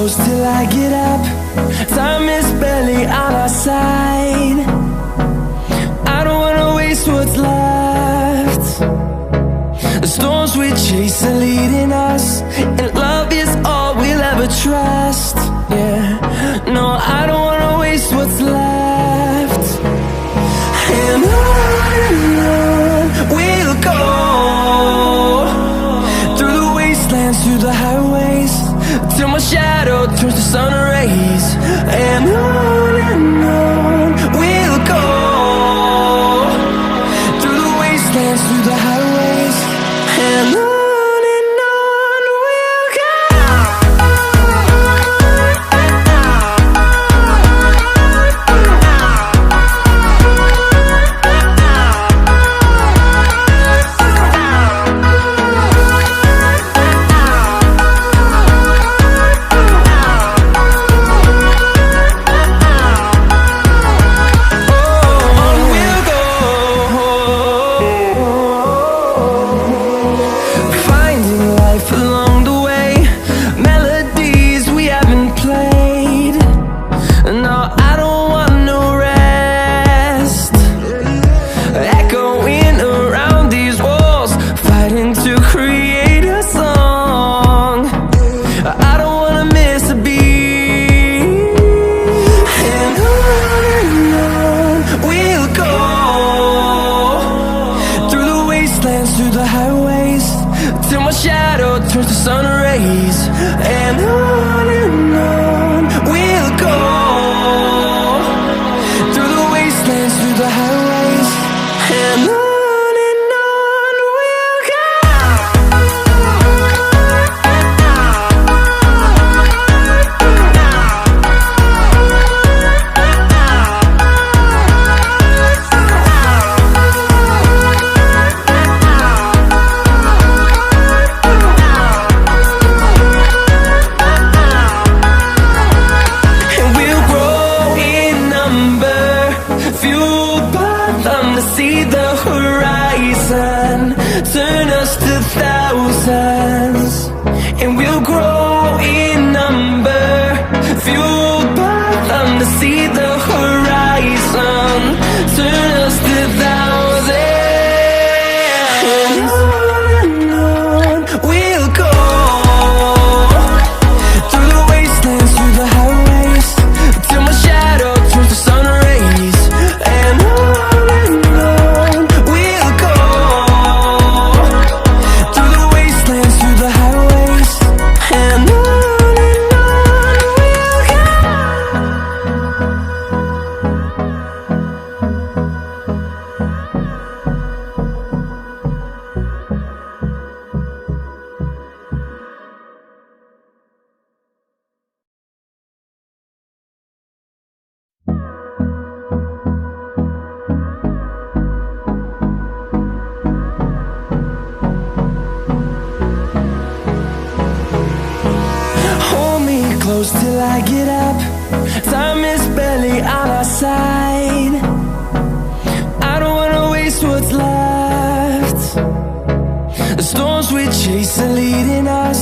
close till I get up. Time is barely on our side. I don't wanna waste what's left. The storms we chase are leading us, and love is all we'll ever trust. Yeah, no, I don't wanna waste what's left. And on we'll go, through the wastelands, through the highways, till my shadow turns to sun rays. And on we'll go, through the wastelands, through the highways, and on we'll go. Through the highways, till my shadow turns to sun rays. And on we'll go, through the wastelands, through the highways, and on we'll go. See the horizon, turn us to thousands, and we'll grow in number, fueled by them. To see the horizon, turn us to thousands, and on we'll go, through the wastelands, through the highways, till my shadow turns to sun rays. And close till I get up. Time is barely on our side. I don't wanna waste what's left. The storms we chase are leading us,